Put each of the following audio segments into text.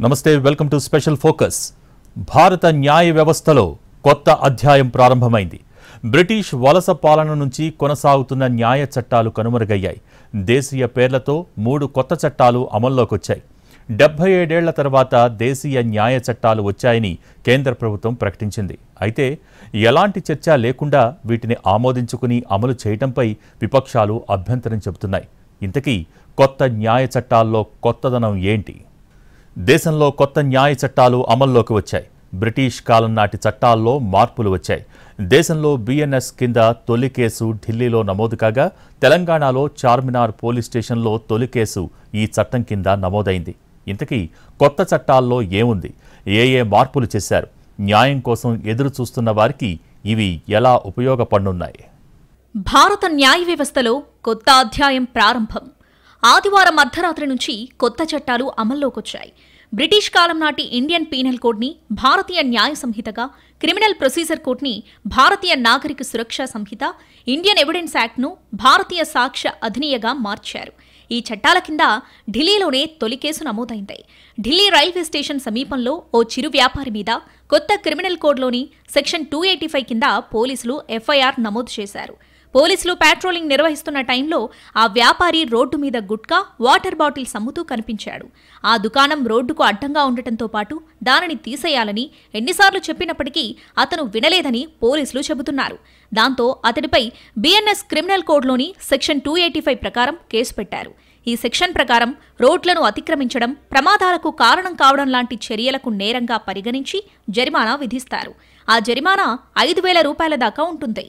నమస్తే welcome to special focus. భారత న్యాయ వ్యవస్థలో కొత్త అధ్యాయం ప్రారంభమైంది. బ్రిటిష్ వలస పాలన నుంచి కొనసాగుతున్న న్యాయ చట్టాలు కనుమరుగయ్యాయి. దేశీయ పేర్లతో 3 కొత్త చట్టాలు అమల్లోకి వచ్చాయి. 77 ఏళ్ల తర్వాత దేశీయ న్యాయ చట్టాలు వచ్చాయని కేంద్ర ప్రభుత్వం ప్రకటించింది. అయితే ఎలాంటి చర్చ లేకుండా వీటిని ఆమోదించుకుని అమలు చేయడంపై విపక్షాలు అభ్యంతరం చెబుతున్నాయి. ఇంతకీ కొత్త న్యాయ చట్టాల్లో కొత్తదనం ఏంటి? దేశంలో కొత్త న్యాయ చట్టాలు అమల్లోకి వచ్చాయి. బ్రిటిష్ కాలం నాటి చట్టాల్లో మార్పులు వచ్చాయి. దేశంలో బిఎన్ఎస్ కింద తొలి కేసు ఢిల్లీలో నమోదు కాగా, తెలంగాణలో చార్మినార్ పోలీస్ స్టేషన్లో తొలి కేసు ఈ చట్టం కింద నమోదైంది. ఇంతకీ కొత్త చట్టాల్లో ఏముంది? ఏ మార్పులు చేశారు? న్యాయం కోసం ఎదురు చూస్తున్న వారికి ఇవి ఎలా ఉపయోగపడనున్నాయి? భారత న్యాయ వ్యవస్థలో కొత్త అధ్యాయం ప్రారంభం. ఆదివారం అర్ధరాత్రి నుంచి కొత్త చట్టాలు అమల్లోకొచ్చాయి. బ్రిటిష్ కాలం నాటి ఇండియన్ పీనల్ కోడ్ని భారతీయ న్యాయ సంహితగా, క్రిమినల్ ప్రొసీజర్ కోడ్ని భారతీయ నాగరిక సురక్షా సంహిత, ఇండియన్ ఎవిడెన్స్ యాక్ట్ను భారతీయ సాక్ష్య అధినియగా మార్చారు. ఈ చట్టాల కింద ఢిల్లీలోనే తొలి కేసు నమోదైంది. ఢిల్లీ రైల్వే స్టేషన్ సమీపంలో ఓ చిరు వ్యాపారి మీద కొత్త క్రిమినల్ కోడ్లోని సెక్షన్ 285 కింద పోలీసులు ఎఫ్ఐఆర్ నమోదు చేశారు. పోలీసులు పాట్రోలింగ్ నిర్వహిస్తున్న టైంలో ఆ వ్యాపారి రోడ్డు మీద గుట్కా, వాటర్ బాటిల్స్ అమ్ముతూ కనిపించాడు. ఆ దుకాణం రోడ్డుకు అడ్డంగా ఉండటంతో పాటు దానిని తీసేయాలని ఎన్నిసార్లు చెప్పినప్పటికీ అతను వినలేదని పోలీసులు చెబుతున్నారు. దాంతో అతడిపై బిఎన్ఎస్ క్రిమినల్ కోడ్లోని సెక్షన్ 285 ప్రకారం కేసు పెట్టారు. ఈ సెక్షన్ ప్రకారం రోడ్లను అతిక్రమించడం, ప్రమాదాలకు కారణం కావడం లాంటి చర్యలకు నేరంగా పరిగణించి జరిమానా విధిస్తారు. ఆ జరిమానా 5,000 రూపాయల దాకా ఉంటుంది.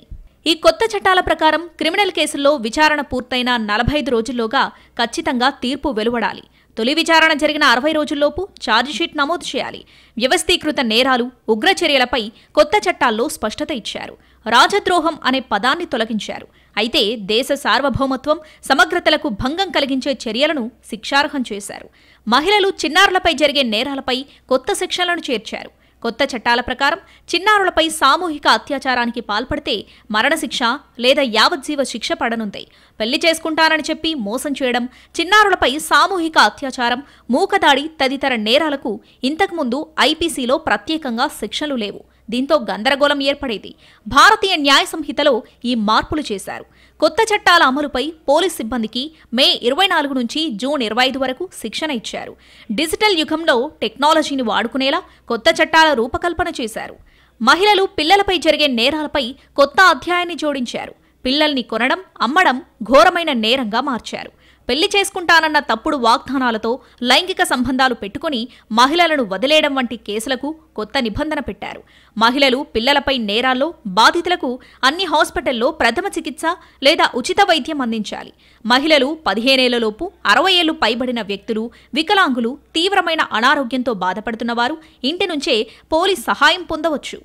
ఈ కొత్త చట్టాల ప్రకారం క్రిమినల్ కేసుల్లో విచారణ పూర్తయిన 45 రోజుల్లోగా ఖచ్చితంగా తీర్పు వెలువడాలి. తొలి విచారణ జరిగిన 60 రోజుల్లోపు ఛార్జిషీట్ నమోదు చేయాలి. వ్యవస్థీకృత నేరాలు, ఉగ్రచర్యలపై కొత్త చట్టాల్లో స్పష్టత ఇచ్చారు. రాజద్రోహం అనే పదాన్ని తొలగించారు. అయితే దేశ సార్వభౌమత్వం, సమగ్రతలకు భంగం కలిగించే చర్యలను శిక్షార్హం చేశారు. మహిళలు, చిన్నారులపై జరిగే నేరాలపై కొత్త సెక్షన్లను చేర్చారు. కొత్త చట్టాల ప్రకారం చిన్నారులపై సామూహిక అత్యాచారానికి పాల్పడితే మరణశిక్ష లేదా యావజ్జీవ శిక్ష పడనుంది. పెళ్లి చేసుకుంటానని చెప్పి మోసం చేయడం, చిన్నారులపై సామూహిక అత్యాచారం, మూకదాడి తదితర నేరాలకు ఇంతకుముందు ఐపీసీలో ప్రత్యేకంగా శిక్షలు లేవు. దీంతో గందరగోళం ఏర్పడేది. భారతీయ న్యాయ సంహితలో ఈ మార్పులు చేశారు. కొత్త చట్టాల అమలుపై పోలీస్ సిబ్బందికి మే 24 నుంచి జూన్ 25 వరకు శిక్షణ ఇచ్చారు. డిజిటల్ యుగంలో టెక్నాలజీని వాడుకునేలా కొత్త చట్టాల రూపకల్పన చేశారు. మహిళలు, పిల్లలపై జరిగే నేరాలపై కొత్త అధ్యాయాన్ని జోడించారు. పిల్లల్ని కొనడం, అమ్మడం ఘోరమైన నేరంగా మార్చారు. పెళ్లి చేసుకుంటానన్న తప్పుడు వాగ్దానాలతో లైంగిక సంబంధాలు పెట్టుకుని మహిళలను వదిలేయడం వంటి కేసులకు కొత్త నిబంధన పెట్టారు. మహిళలు, పిల్లలపై నేరాల్లో బాధితులకు అన్ని హాస్పిటల్లో ప్రథమ చికిత్స లేదా ఉచిత వైద్యం అందించాలి. మహిళలు 15 ఏళ్లలోపు, 60 ఏళ్లు పైబడిన వ్యక్తులు, వికలాంగులు, తీవ్రమైన అనారోగ్యంతో బాధపడుతున్నవారు ఇంటి నుంచే పోలీస్ సహాయం పొందవచ్చు.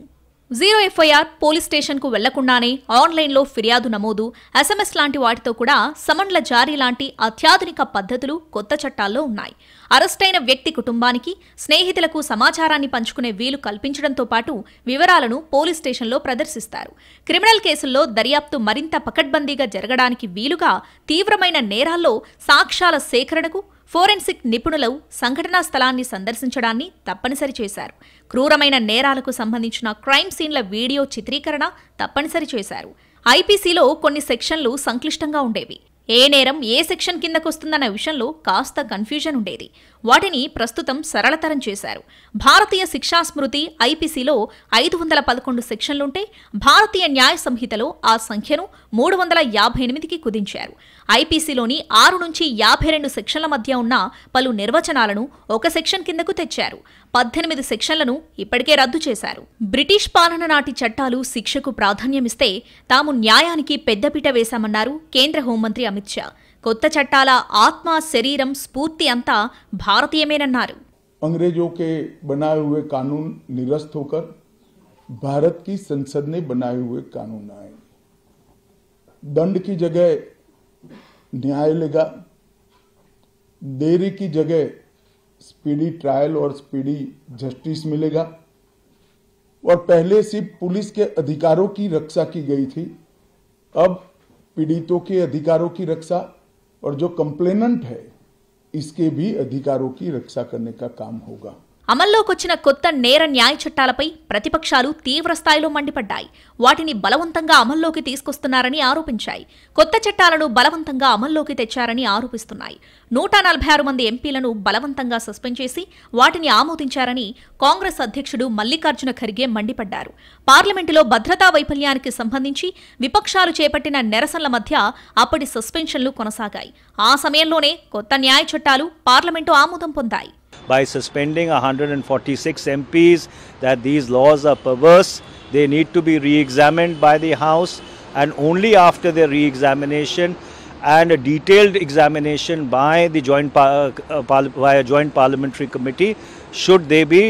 0 ఎఫ్ఐఆర్, పోలీస్ స్టేషన్కు వెళ్లకుండానే ఆన్లైన్లో ఫిర్యాదు నమోదు, ఎస్ఎంఎస్ లాంటి వాటితో కూడా సమన్ల జారీ లాంటి అత్యాధునిక పద్ధతులు కొత్త చట్టాల్లో ఉన్నాయి. అరెస్టైన వ్యక్తి కుటుంబానికి, స్నేహితులకు సమాచారాన్ని పంచుకునే వీలు కల్పించడంతో పాటు వివరాలను పోలీస్ స్టేషన్లో ప్రదర్శిస్తారు. క్రిమినల్ కేసుల్లో దర్యాప్తు మరింత పకడ్బందీగా జరగడానికి వీలుగా తీవ్రమైన నేరాల్లో సాక్ష్యాల సేకరణకు ఫోరెన్సిక్ నిపుణులు సంఘటనా స్థలాన్ని సందర్శించడాన్ని తప్పనిసరి చేశారు. క్రూరమైన నేరాలకు సంబంధించిన క్రైమ్ సీన్ల వీడియో చిత్రీకరణ తప్పనిసరి చేశారు. ఐపీసీలో కొన్ని సెక్షన్లు సంక్లిష్టంగా ఉండేవి. ఏ నేరం ఏ సెక్షన్ కిందకొస్తుందన్న విషయంలో కాస్త కన్ఫ్యూజన్ ఉండేది. వాటిని ప్రస్తుతం సరళతరం చేశారు. భారతీయ శిక్షా స్మృతి ఐపీసీలో 511 సెక్షన్లుంటే భారతీయ న్యాయ సంహితలో ఆ సంఖ్యను 358కి కుదించారు. ఐపీసీలోని 6 నుంచి 52 సెక్షన్ల మధ్య ఉన్న పలు నిర్వచనాలను ఒక సెక్షన్ కిందకు తెచ్చారు. 18 సెక్షన్లను ఇప్పటికే రద్దు చేశారు. బ్రిటిష్ పాలన నాటి చట్టాలు శిక్షకు ప్రాధాన్యమిస్తే తాము న్యాయానికి పెద్దపీట వేశామన్నారు కేంద్ర హోంమంత్రి అమిత్ షా. కొత్త చట్టాల ఆత్మ, శరీరం, స్ఫూర్తి అంతా భారతీయమేనన్నారు. अंग्रेजों के बनाए हुए कानून निरस्त होकर भारत की संसद ने बनाए हुए कानून आए. दंड की जगह न्याय लेगा, देरी की जगह स्पीडी ट्रायल और स्पीडी जस्टिस मिलेगा. और पहले सिर्फ पुलिस के अधिकारों की रक्षा की गई थी, अब पीड़ितों के अधिकारों की रक्षा और जो कंप्लेनेंट है इसके भी अधिकारों की रक्षा करने का काम होगा। అమల్లోకొచ్చిన కొత్త నేర న్యాయ చట్టాలపై ప్రతిపక్షాలు తీవ్ర స్థాయిలో మండిపడ్డాయి. వాటిని బలవంతంగా అమల్లోకి తీసుకొస్తున్నారని ఆరోపించాయి. కొత్త చట్టాలను బలవంతంగా అమల్లోకి తెచ్చారని ఆరోపిస్తున్నాయి. 146 మంది ఎంపీలను బలవంతంగా సస్పెండ్ చేసి వాటిని ఆమోదించారని కాంగ్రెస్ అధ్యక్షుడు మల్లికార్జున ఖర్గే మండిపడ్డారు. పార్లమెంటులో భద్రతా వైఫల్యానికి సంబంధించి విపక్షాలు చేపట్టిన నిరసనల మధ్య అప్పటి సస్పెన్షన్లు కొనసాగాయి. ఆ సమయంలోనే కొత్త న్యాయ చట్టాలు పార్లమెంటు ఆమోదం పొందాయి. By suspending 146 MPs, that these laws are perverse, they need to be re-examined by the House, and only after their re-examination and a detailed examination by the joint parliamentary committee should they be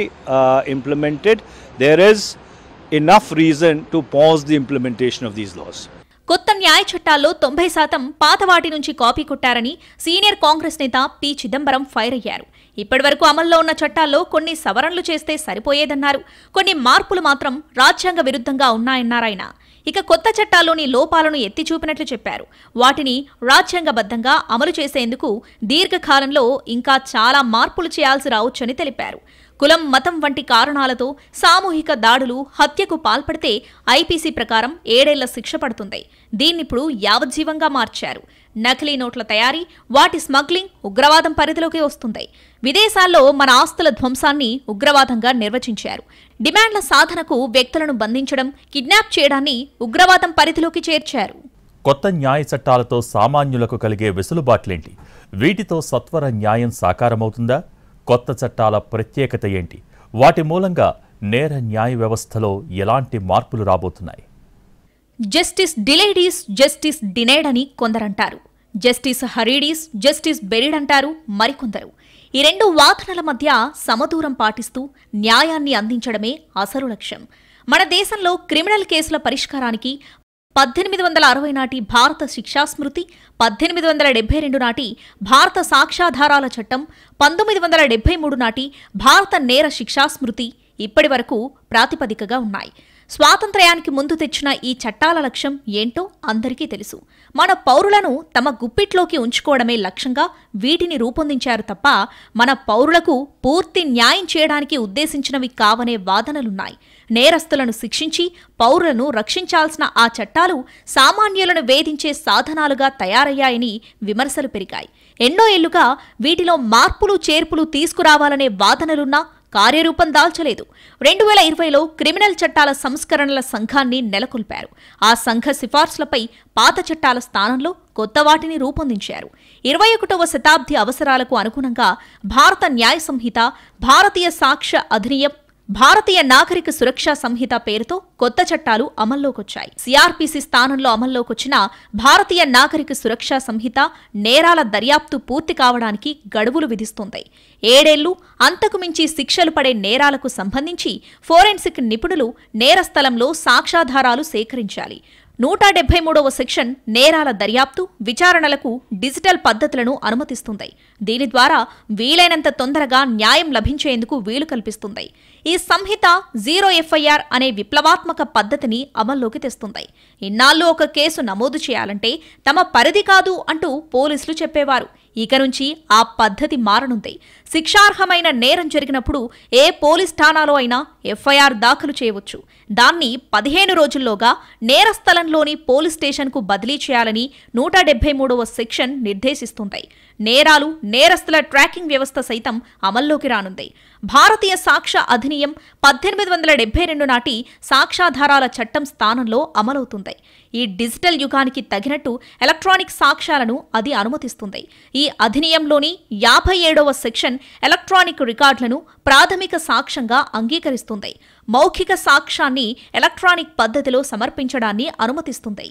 implemented. There is enough reason to pause the implementation of these laws. కొత్త న్యాయ చట్టాల్లో 90% పాతవాటి నుంచి copy కొట్టారని senior Congress నేత P Chidambaram fire అయ్యారు. ఇప్పటివరకు అమల్లో ఉన్న చట్టాల్లో కొన్ని సవరణలు చేస్తే సరిపోయేదన్నారు. కొన్ని మార్పులు మాత్రం రాజ్యాంగ విరుద్ధంగా ఉన్నాయన్నారాయన. ఇక కొత్త చట్టాల్లోని లోపాలను ఎత్తి చూపినట్లు చెప్పారు. వాటిని రాజ్యాంగబద్ధంగా అమలు చేసేందుకు దీర్ఘకాలంలో ఇంకా చాలా మార్పులు చేయాల్సి రావచ్చని తెలిపారు. కులం, మతం వంటి కారణాలతో సామూహిక దాడులు, హత్యకు పాల్పడితే ఐపీసీ ప్రకారం 7 ఏళ్ల శిక్ష పడుతుంది. దీన్నిప్పుడు యావజ్జీవంగా మార్చారు. నకిలీ నోట్ల తయారీ, వాటి స్మగ్లింగ్ ఉగ్రవాదం పరిధిలోకి వస్తుంది. విదేశాల్లో మన ఆస్తుల ధ్వంసాన్ని ఉగ్రవాదంగా నిర్వచించారు. డిమాండ్ల సాధనకు వ్యక్తులను బంధించడం, కిడ్నాప్ చేయడాన్ని ఉగ్రవాదం పరిధిలోకి చేర్చారు. కొత్త న్యాయ చట్టాలతో సామాన్యులకు కలిగే వెసులుబాట్లేంటి? వీటితో సత్వర న్యాయం సాకారమవుతుందా? కొత్త చట్టాల ప్రత్యేకత ఏంటి? వాటి మూలంగా నేర న్యాయ వ్యవస్థలో ఎలాంటి మార్పులు రాబోతున్నాయి? Justice delayed is justice denied అని కొందరంటారు. Justice hurried is justice buried అంటారు మరికొందరు. ఈ రెండు వాదనల మధ్య సమదూరం పాటిస్తూ న్యాయాన్ని అందించడమే అసలు లక్ష్యం. మన దేశంలో క్రిమినల్ కేసుల పరిష్కారానికి 1860 నాటి భారత శిక్షాస్మృతి, 1872 నాటి భారత సాక్ష్యాధారాల చట్టం, 1973 నాటి భారత నేర శిక్షాస్మృతి ఇప్పటి వరకు ప్రాతిపదికగా ఉన్నాయి. స్వాతంత్ర్యానికి ముందు తెచ్చిన ఈ చట్టాల లక్ష్యం ఏంటో అందరికీ తెలుసు. మన పౌరులను తమ గుప్పిట్లోకి ఉంచుకోవడమే లక్ష్యంగా వీటిని రూపొందించారు తప్ప మన పౌరులకు పూర్తి న్యాయం చేయడానికి ఉద్దేశించినవి కావనే వాదనలున్నాయి. నేరస్తులను శిక్షించి పౌరులను రక్షించాల్సిన ఆ చట్టాలు సామాన్యులను వేధించే సాధనాలుగా తయారయ్యాయని విమర్శలు పెరిగాయి. ఎన్నో ఏళ్లుగా వీటిలో మార్పులు చేర్పులు తీసుకురావాలనే వాదనలున్నా కార్యరూపం దాల్చలేదు. 2020లో క్రిమినల్ చట్టాల సంస్కరణల సంఘాన్ని నెలకొల్పారు. ఆ సంఘ సిఫార్సులపై పాత చట్టాల స్థానంలో కొత్త వాటిని రూపొందించారు. 21వ శతాబ్ది అవసరాలకు అనుగుణంగా భారత న్యాయ సంహిత, భారతీయ సాక్ష్య అధినియం, భారతీయ నాగరిక సురక్షా సంహిత పేరుతో కొత్త చట్టాలు అమల్లోకొచ్చాయి. సిఆర్పిసి స్థానంలో అమల్లోకొచ్చిన భారతీయ నాగరిక సురక్షా సంహిత నేరాల దర్యాప్తు పూర్తి కావడానికి గడువులు విధిస్తుంది. 7 ఏళ్లు అంతకు మించి శిక్షలు పడే నేరాలకు సంబంధించి ఫోరెన్సిక్ నిపుణులు నేరస్థలంలో సాక్ష్యాధారాలు సేకరించాలి. 173వ సెక్షన్ నేరాల దర్యాప్తు, విచారణలకు డిజిటల్ పద్ధతులను అనుమతిస్తుంది. దీని ద్వారా వీలైనంత తొందరగా న్యాయం లభించేందుకు వీలు కల్పిస్తుంది. ఈ సంహిత జీరో ఎఫ్ఐఆర్ అనే విప్లవాత్మక పద్ధతిని అమల్లోకి తెస్తుంది. ఇన్నాళ్ళు ఒక కేసు నమోదు చేయాలంటే తమ పరిధి కాదు అంటూ పోలీసులు చెప్పేవారు. ఇక నుంచి ఆ పద్ధతి మారనుంది. శిక్షార్హమైన నేరం జరిగినప్పుడు ఏ పోలీస్ ఠాణాలో అయినా ఎఫ్ఐఆర్ దాఖలు చేయవచ్చు. దాన్ని 15 రోజుల్లోగా నేరస్థలంలోని పోలీస్ స్టేషన్కు బదిలీ చేయాలని 173వ సెక్షన్ నిర్దేశిస్తుంది. నేరాలు, నేరస్తుల ట్రాకింగ్ వ్యవస్థ సైతం అమల్లోకి రానుంది. భారతీయ సాక్ష్య అధినియం 1872 నాటి సాక్ష్యాధారాల చట్టం స్థానంలో అమలవుతుంది. ఈ డిజిటల్ యుగానికి తగినట్టు ఎలక్ట్రానిక్ సాక్ష్యాలను అది అనుమతిస్తుంది. ఈ అధినియంలోని 57వ సెక్షన్ ఎలక్ట్రానిక్ రికార్డులను ప్రాథమిక సాక్ష్యంగా అంగీకరిస్తుంది. మౌఖిక సాక్ష్యాన్ని ఎలక్ట్రానిక్ పద్ధతిలో సమర్పించడాన్ని అనుమతిస్తుంది.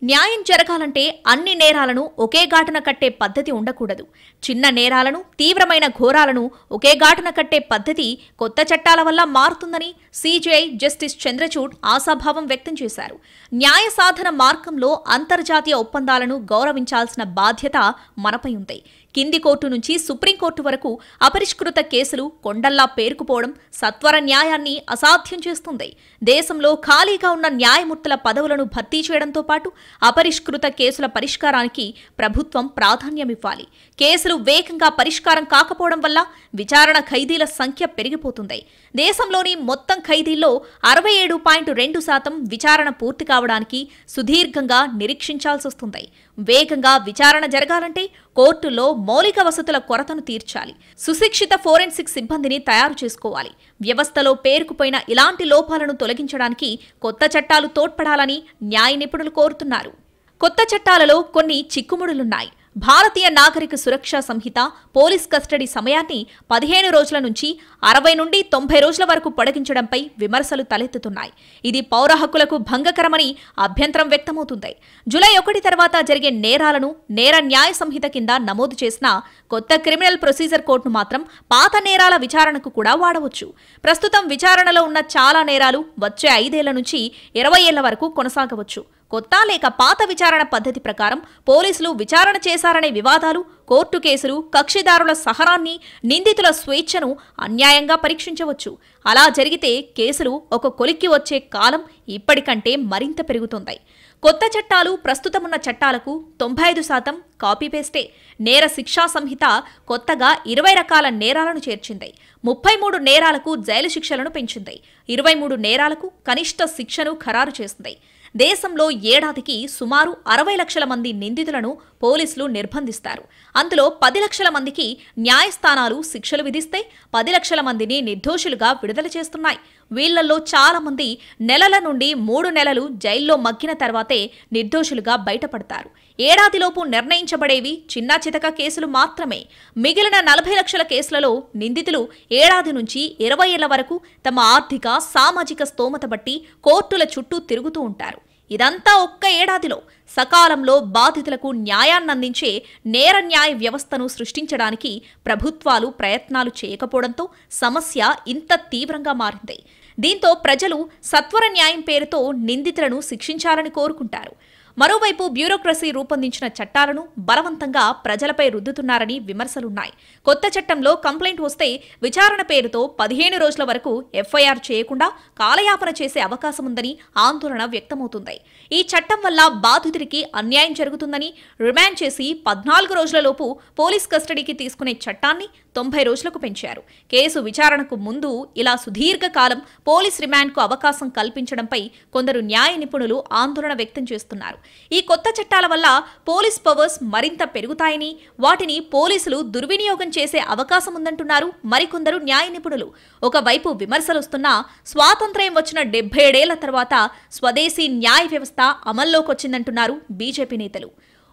న్యాయం జరగాలంటే అన్ని నేరాలను ఒకే ఘాటున కట్టే పద్ధతి ఉండకూడదు. చిన్న నేరాలను, తీవ్రమైన ఘోరాలను ఒకే ఘాటున కట్టే పద్ధతి కొత్త చట్టాల వల్ల మారుతుందని సిజేఐ జస్టిస్ చంద్రచూడ్ ఆశాభావం వ్యక్తం చేశారు. న్యాయ సాధన మార్గంలో అంతర్జాతీయ ఒప్పందాలను గౌరవించాల్సిన బాధ్యత మనపై ఉంది. కింది కోర్టు నుంచి సుప్రీంకోర్టు వరకు అపరిష్కృత కేసులు కొండల్లా పేరుకుపోవడం సత్వర న్యాయాన్ని అసాధ్యం చేస్తుంది. దేశంలో ఖాళీగా ఉన్న న్యాయమూర్తుల పదవులను భర్తీ చేయడంతో పాటు అపరిష్కృత కేసుల పరిష్కారానికి ప్రభుత్వం ప్రాధాన్యమివ్వాలి. కేసులు వేగంగా పరిష్కారం కాకపోవడం వల్ల విచారణ ఖైదీల సంఖ్య పెరిగిపోతుంది. దేశంలోని మొత్తం ఖైదీల్లో 67.2% విచారణ పూర్తి కావడానికి సుదీర్ఘంగా నిరీక్షించాల్సి వస్తుంది. వేగంగా విచారణ జరగాలంటే కోర్టుల్లో మౌలిక వసతుల కొరతను తీర్చాలి. సుశిక్షిత ఫోరెన్సిక్ సిబ్బందిని తయారు చేసుకోవాలి. వ్యవస్థలో పేరుకుపోయిన ఇలాంటి లోపాలను తొలగించడానికి కొత్త చట్టాలు తోడ్పడాలని న్యాయ నిపుణులు కోరుతున్నారు. కొత్త చట్టాలలో కొన్ని చిక్కుముడులున్నాయి. భారతీయ నాగరిక సురక్షా సంహిత పోలీస్ కస్టడీ సమయాన్ని 15 రోజుల నుంచి 60 నుండి 90 రోజుల వరకు పొడిగించడంపై విమర్శలు తలెత్తుతున్నాయి. ఇది పౌర హక్కులకు భంగకరమని అభ్యంతరం వ్యక్తమవుతుంది. జూలై 1 తర్వాత జరిగే నేరాలను నేర న్యాయ సంహిత కింద నమోదు చేసిన కొత్త క్రిమినల్ ప్రొసీజర్ కోడ్ను మాత్రం పాత నేరాల విచారణకు కూడా వాడవచ్చు. ప్రస్తుతం విచారణలో ఉన్న చాలా నేరాలు వచ్చే 5 ఏళ్ల నుంచి 20 ఏళ్ల వరకు కొనసాగవచ్చు. కొత్త లేక పాత విచారణ పద్ధతి ప్రకారం పోలీసులు విచారణ చేశారనే వివాదాలు, కోర్టు కేసులు, కక్షిదారుల సహనాన్ని, నిందితుల స్వేచ్ఛను అన్యాయంగా పరీక్షించవచ్చు. అలా జరిగితే కేసులు ఒక కొలిక్కి వచ్చే కాలం ఇప్పటికంటే మరింత పెరుగుతుంది. కొత్త చట్టాలు ప్రస్తుతమున్న చట్టాలకు 95% కాపీ పేస్టే. నేర శిక్షా సంహిత కొత్తగా 20 రకాల నేరాలను చేర్చింది. 33 నేరాలకు జైలు శిక్షలను పెంచింది. 23 నేరాలకు కనిష్ట శిక్షను ఖరారు చేసింది. దేశంలో ఏడాదికి సుమారు 60 లక్షల మంది నిందితులను పోలీసులు నిర్బంధిస్తారు. అందులో 10 లక్షల మందికి న్యాయస్థానాలు శిక్షలు విధిస్తే 10 లక్షల మందిని నిర్దోషులుగా విడుదల చేస్తున్నాయి. వీళ్లలో చాలా మంది నెలల నుండి 3 నెలలు జైల్లో మగ్గిన తర్వాతే నిర్దోషులుగా బయటపడతారు. ఏడాదిలోపు నిర్ణయించబడేవి చిన్న చితక కేసులు మాత్రమే. మిగిలిన 40 లక్షల కేసులలో నిందితులు ఏడాది నుంచి 20 ఏళ్ల వరకు తమ ఆర్థిక, సామాజిక స్తోమత బట్టి కోర్టుల చుట్టూ తిరుగుతూ ఉంటారు. ఇదంతా ఒక్క ఏడాదిలో. సకాలంలో బాధితులకు న్యాయాన్నందించే నేర న్యాయ వ్యవస్థను సృష్టించడానికి ప్రభుత్వాలు ప్రయత్నాలు చేయకపోవడంతో సమస్య ఇంత తీవ్రంగా మారింది. దీంతో ప్రజలు సత్వర న్యాయం పేరుతో నిందితులను శిక్షించాలని కోరుకుంటారు. మరోవైపు బ్యూరోక్రసీ రూపొందించిన చట్టాలను బలవంతంగా ప్రజలపై రుద్దుతున్నారని విమర్శలున్నాయి. కొత్త చట్టంలో కంప్లైంట్ వస్తే విచారణ పేరుతో 15 రోజుల వరకు ఎఫ్ఐఆర్ చేయకుండా కాలయాపన చేసే అవకాశముందని ఆందోళన వ్యక్తమవుతుంది. ఈ చట్టం వల్ల బాధితుడికి అన్యాయం జరుగుతుందని రిమాండ్ చేసి 14 రోజులలోపు పోలీస్ కస్టడీకి తీసుకునే చట్టాన్ని 90 రోజులకు పెంచారు. కేసు విచారణకు ముందు ఇలా సుదీర్ఘకాలం పోలీస్ రిమాండ్కు అవకాశం కల్పించడంపై కొందరు న్యాయ నిపుణులు ఆందోళన వ్యక్తం చేస్తున్నారు. ఈ కొత్త చట్టాల వల్ల పోలీస్ పవర్స్ మరింత పెరుగుతాయని, వాటిని పోలీసులు దుర్వినియోగం చేసే అవకాశం ఉందంటున్నారు మరికొందరు న్యాయ నిపుణులు. ఒకవైపు విమర్శలొస్తున్నా స్వాతంత్ర్యం వచ్చిన 77 ఏళ్ల తర్వాత స్వదేశీ న్యాయ వ్యవస్థ అమల్లోకొచ్చిందంటున్నారు బీజేపీ నేతలు.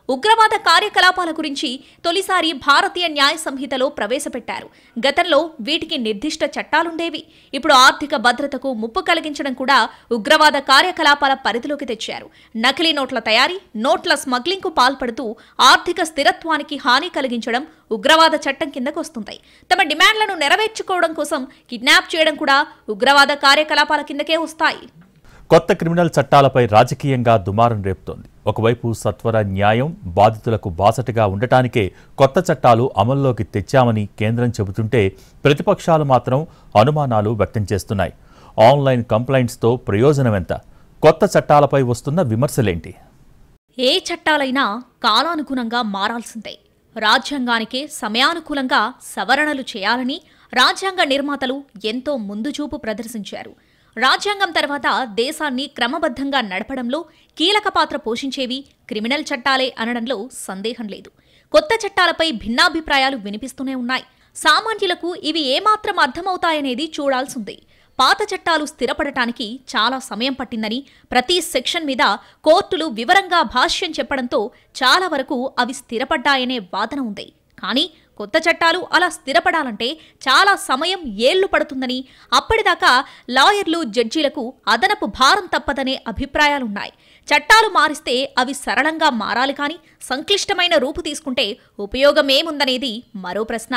ఉగ్రవాద కార్యకలాపాల గురించి తొలిసారి భారతీయ న్యాయ సంహితలో ప్రవేశపెట్టారు. గతంలో వీటికి నిర్దిష్ట చట్టాలుండేవి. ఇప్పుడు ఆర్థిక భద్రతకు ముప్పు కలిగించడం కూడా ఉగ్రవాద కార్యకలాపాల పరిధిలోకి తెచ్చారు. నకిలీ నోట్ల తయారీ, నోట్ల స్మగ్లింగ్కు పాల్పడుతూ ఆర్థిక స్థిరత్వానికి హాని కలిగించడం ఉగ్రవాద చట్టం కిందకు వస్తుంది. తమ డిమాండ్లను నెరవేర్చుకోవడం కోసం కిడ్నాప్ చేయడం కూడా ఉగ్రవాద కార్యకలాపాల కిందకే వస్తాయి. కొత్త క్రిమినల్ చట్టాలపై రాజకీయంగా దుమారం రేపుతోంది. ఒకవైపు సత్వర న్యాయం బాధితులకు బాసటగా ఉండటానికే కొత్త చట్టాలు అమల్లోకి తెచ్చామని కేంద్రం చెబుతుంటే ప్రతిపక్షాలు మాత్రం అనుమానాలు వ్యక్తం చేస్తున్నాయి. ఆన్లైన్ కంప్లైంట్స్తో ప్రయోజనమెంత? కొత్త చట్టాలపై వస్తున్న విమర్శలేంటి? ఏ చట్టాలైనా కాలానుగుణంగా మారాల్సిందే. రాజ్యాంగానికే సమయానుకూలంగా సవరణలు చేయాలని రాజ్యాంగ నిర్మాతలు ఎంతో ముందుచూపు ప్రదర్శించారు. రాజ్యాంగం తర్వాత దేశాన్ని క్రమబద్ధంగా నడపడంలో కీలక పాత్ర పోషించేవి క్రిమినల్ చట్టాలే అనడంలో సందేహం లేదు. కొత్త చట్టాలపై భిన్నాభిప్రాయాలు వినిపిస్తూనే ఉన్నాయి. సామాన్యులకు ఇవి ఏమాత్రం అర్థమవుతాయనేది చూడాల్సింది. పాత చట్టాలు స్థిరపడటానికి చాలా సమయం పట్టిందని, ప్రతి సెక్షన్ మీద కోర్టులు వివరంగా భాష్యం చెప్పడంతో చాలా వరకు అవి స్థిరపడ్డాయనే వాదన ఉంది. కానీ కొత్త చట్టాలు అలా స్థిరపడాలంటే చాలా సమయం, ఏళ్లు పడుతుందని, అప్పటిదాకా లాయర్లు, జడ్జీలకు అదనపు భారం తప్పదనే అభిప్రాయాలున్నాయి. చట్టాలు మారిస్తే అవి సరళంగా మారాలి కానీ సంక్లిష్టమైన రూపు తీసుకుంటే ఉపయోగమేముందనేది మరో ప్రశ్న.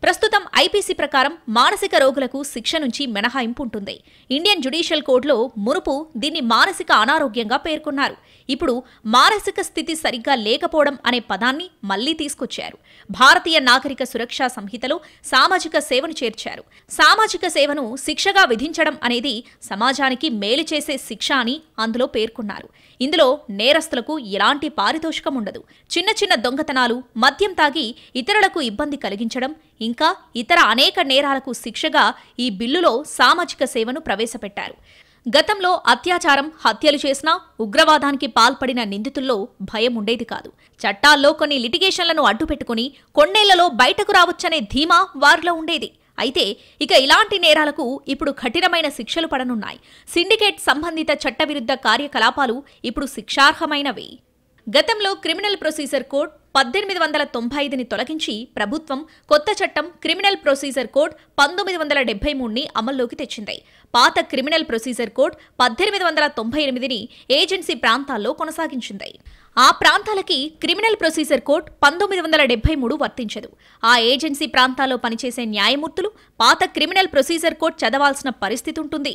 ప్రస్తుతం ఐపీసీ ప్రకారం మానసిక రోగులకు శిక్ష నుంచి మినహాయింపు ఉంటుంది. ఇండియన్ జ్యుడిషియల్ కోడ్లో మునుపు దీన్ని మానసిక అనారోగ్యంగా పేర్కొన్నారు. ఇప్పుడు మానసిక స్థితి సరిగ్గా లేకపోవడం అనే పదాన్ని మళ్లీ తీసుకొచ్చారు. భారతీయ నాగరిక సురక్షా సంహితలో సామాజిక సేవను చేర్చారు. సామాజిక సేవను శిక్షగా విధించడం అనేది సమాజానికి మేలు చేసే శిక్ష అని అందులో పేర్కొన్నారు. ఇందులో నేరస్తులకు ఎలాంటి పారితోషికం ఉండదు. చిన్న చిన్న దొంగతనాలు, మద్యం తాగి ఇతరులకు ఇబ్బంది కలిగించడం, ఇంకా ఇతర అనేక నేరాలకు శిక్షగా ఈ బిల్లులో సామాజిక సేవను ప్రవేశపెట్టారు. గతంలో అత్యాచారం, హత్యలు చేసినా ఉగ్రవాదానికి పాల్పడిన నిందితుల్లో భయం ఉండేది కాదు. చట్టాల్లో కొన్ని లిటిగేషన్లను అడ్డుపెట్టుకుని కొన్నేళ్లలో బయటకు రావచ్చనే ధీమా వారిలో ఉండేది. అయితే ఇక ఇలాంటి నేరాలకు ఇప్పుడు కఠినమైన శిక్షలు పడనున్నాయి. సిండికేట్ సంబంధిత చట్టవిరుద్ధ కార్యకలాపాలు ఇప్పుడు శిక్షార్హమైనవి. గతంలో క్రిమినల్ ప్రొసీజర్ కోడ్ 1895ని తొలగించి ప్రభుత్వం కొత్త చట్టం క్రిమినల్ ప్రొసీజర్ కోడ్ 1973ని అమల్లోకి తెచ్చింది. పాత క్రిమినల్ ప్రొసీజర్ కోడ్ 1898ని ఏజెన్సీ ప్రాంతాల్లో కొనసాగించింది. ఆ ప్రాంతాలకి క్రిమినల్ ప్రొసీజర్ కోడ్ 1973 వర్తించదు. ఆ ఏజెన్సీ ప్రాంతాల్లో పనిచేసే న్యాయమూర్తులు పాత క్రిమినల్ ప్రొసీజర్ కోడ్ చదవాల్సిన పరిస్థితి ఉంటుంది.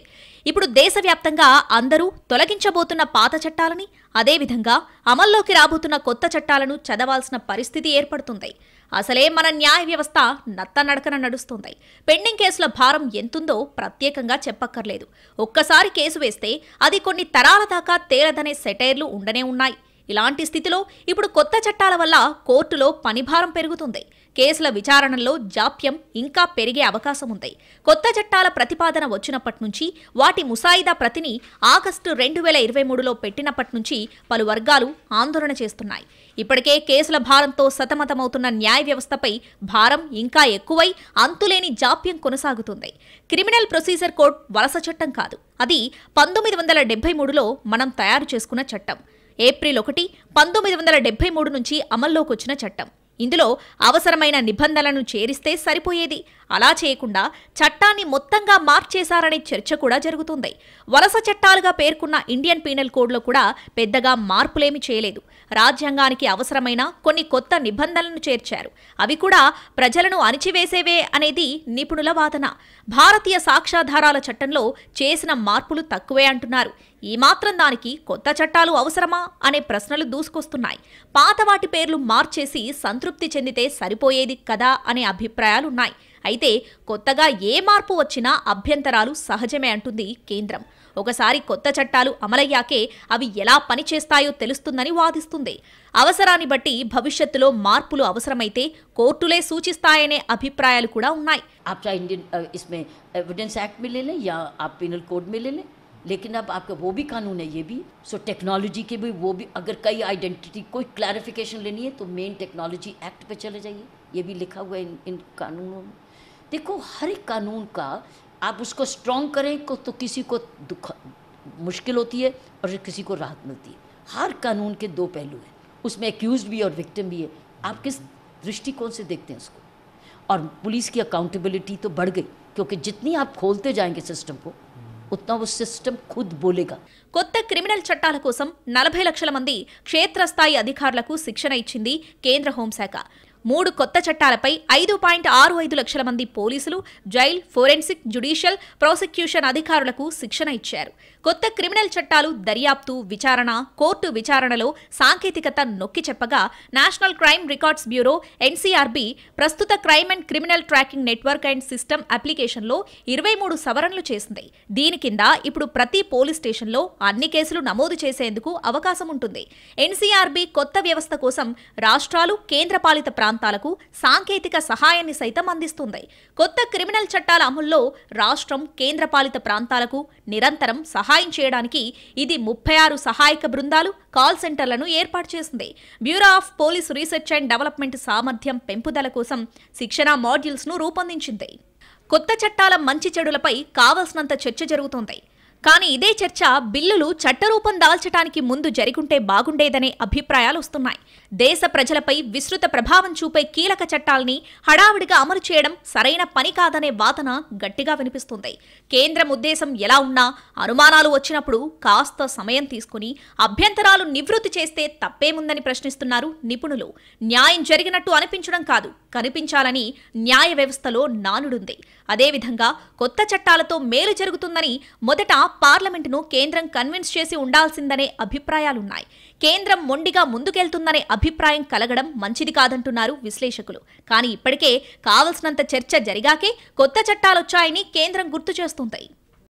ఇప్పుడు దేశవ్యాప్తంగా అందరూ తొలగించబోతున్న పాత చట్టాలని, అదేవిధంగా అమల్లోకి రాబోతున్న కొత్త చట్టాలను చదవాల్సిన పరిస్థితి ఏర్పడుతుంది. అసలే మన న్యాయ వ్యవస్థ నత్తనడకన నడుస్తుంది. పెండింగ్ కేసుల భారం ఎంతుందో ప్రత్యేకంగా చెప్పక్కర్లేదు. ఒక్కసారి కేసు వేస్తే అది కొన్ని తరాల దాకా తేలదనే సెటైర్లు ఉండనే ఉన్నాయి. ఇలాంటి స్థితిలో ఇప్పుడు కొత్త చట్టాల వల్ల కోర్టులో పనిభారం పెరుగుతుంది. కేసుల విచారణలో జాప్యం ఇంకా పెరిగే అవకాశం ఉంది. కొత్త చట్టాల ప్రతిపాదన వచ్చినప్పటి నుంచి, వాటి ముసాయిదా ప్రతిని ఆగస్టు 2023లో పెట్టినప్పటి నుంచి పలు వర్గాలు ఆందోళన చేస్తున్నాయి. ఇప్పటికే కేసుల భారంతో సతమతమవుతున్న న్యాయ వ్యవస్థపై భారం ఇంకా ఎక్కువై అంతులేని జాప్యం కొనసాగుతుంది. క్రిమినల్ ప్రొసీజర్ కోడ్ వలస చట్టం కాదు. అది 1973లో మనం తయారు చేసుకున్న చట్టం. ఏప్రిల్ 1, 1973 నుంచి అమల్లోకొచ్చిన చట్టం. ఇందులో అవసరమైన నిబంధనలను చేరిస్తే సరిపోయేది. అలా చేయకుండా చట్టాన్ని మొత్తంగా మార్చేశారనే చర్చ కూడా జరుగుతుంది. వలస చట్టాలుగా పేర్కొన్న ఇండియన్ పీనల్ కోడ్లో కూడా పెద్దగా మార్పులేమీ చేయలేదు. రాజ్యాంగానికి అవసరమైన కొన్ని కొత్త నిబంధనలను చేర్చారు. అవి కూడా ప్రజలను అణిచివేసేవే అనేది నిపుణుల వాదన. భారతీయ సాక్ష్యాధారాల చట్టంలో చేసిన మార్పులు తక్కువే అంటున్నారు. ఈ మాత్రం దానికి కొత్త చట్టాలు అవసరమా అనే ప్రశ్నలు దూసుకొస్తున్నాయి. పాత వాటి పేర్లు మార్చేసి సంతృప్తి చెందితే సరిపోయేది కదా అనే అభిప్రాయాలున్నాయి. అయితే కొత్తగా ఏ మార్పు వచ్చినా అభ్యంతరాలు సహజమే అంటుంది కేంద్రం. ఒకసారి కొత్త చట్టాలు అమలయ్యాకే అవి ఎలా పనిచేస్తాయో తెలుస్తుందని వాదిస్తుంది. అవసరాన్ని బట్టి భవిష్యత్తులో మార్పులు అవసరమైతే కోర్టులే సూచిస్తాయనే అభిప్రాయాలు కూడా ఉన్నాయి. लेकिन अब आपका वो भी कानून है, ये भी सो टेक्नोलॉजी के भी वो भी अगर कई आइडेंटिटी कोई क्लैरिफिकेशन लेनी है तो मेन टेक्नोलॉजी एक्ट पे चले जाइए. ये भी लिखा हुआ है इन कानूनों में. देखो हर एक कानून का आप उसको स्ट्रॉन्ग करें तो किसी को मुश्किल होती है और किसी को राहत मिलती है. हर कानून के दो पहलू हैं, उसमें एक्यूज्ड भी और विक्टिम भी है. आप किस दृष्टिकोण से देखते हैं उसको. और पुलिस की अकाउंटेबिलिटी तो बढ़ गई क्योंकि जितनी आप खोलते जाएंगे सिस्टम को ఉత్తా वो सिस्टम खुद बोलेगा. కొత్త క్రిమినల్ చట్టాల కోసం 40 లక్షల మంది క్షేత్రస్థాయి అధికారులకు శిక్షణ ఇచ్చింది కేంద్ర హోంశాఖ. 3 కొత్త చట్టాలపై 5.65 లక్షల మంది పోలీసులు, జైల్, ఫోరెన్సిక్, జ్యుడిషియల్, ప్రాసిక్యూషన్ అధికారులకు శిక్షణ ఇచ్చారు. కొత్త క్రిమినల్ చట్టాలు దర్యాప్తు, విచారణ, కోర్టు విచారణలో సాంకేతికత నొక్కి చెప్పగా national crime records bureau NCRB ప్రస్తుత crime and criminal tracking network and system అప్లికేషన్లో 23 సవరణలు చేసింది. దీని కింద ఇప్పుడు ప్రతి పోలీస్ స్టేషన్లో అన్ని కేసులు నమోదు చేసేందుకు అవకాశం ఉంటుంది. ఎన్సీఆర్బీ కొత్త వ్యవస్థ కోసం రాష్ట్రాలు, కేంద్రపాలిత ప్రాంతాలకు సాంకేతిక సహాయాన్ని సైతం అందిస్తుంది. కొత్త క్రిమినల్ చట్టాల అమల్లో రాష్ట్రం, కేంద్రపాలిత ప్రాంతాలకు నిరంతరం సహాయం చేయడానికి ఇది 36 సహాయక బృందాలు, కాల్ సెంటర్లను ఏర్పాటు చేసింది. Bureau of police research and development సామర్థ్యం పెంపుదల కోసం శిక్షణా మాడ్యూల్స్ ను రూపొందించింది. కొత్త చట్టాల మంచి చెడులపై కావలసినంత చర్చ జరుగుతోంది. కానీ ఇదే చర్చ బిల్లులు చట్టరూపం దాల్చడానికి ముందు జరిగుంటే బాగుండేదనే అభిప్రాయాలు వస్తున్నాయి. దేశ ప్రజలపై విస్తృత ప్రభావం చూపే కీలక చట్టాల్ని హడావిడిగా అమలు చేయడం సరైన పని కాదనే వాదన గట్టిగా వినిపిస్తుంది. కేంద్రం ఉద్దేశం ఎలా ఉన్నా అనుమానాలు వచ్చినప్పుడు కాస్త సమయం తీసుకుని అభ్యంతరాలు నివృత్తి చేస్తే తప్పేముందని ప్రశ్నిస్తున్నారు నిపుణులు. న్యాయం జరిగినట్టు అనిపించడం కాదు, కనిపించాలని న్యాయ వ్యవస్థలో నానుడుంది. అదేవిధంగా కొత్త చట్టాలతో మేలు జరుగుతుందని మొదట పార్లమెంటును కేంద్రం కన్విన్స్ చేసి ఉండాల్సిందనే అభిప్రాయాలున్నాయి. కేంద్రం మొండిగా ముందుకెళ్తుందనే అభిప్రాయం కలగడం మంచిది కాదంటున్నారు విశ్లేషకులు. కానీ ఇప్పటికే కావలసినంత చర్చ జరిగాకే కొత్త చట్టాలొచ్చాయని కేంద్రం గుర్తు చేస్తుంది.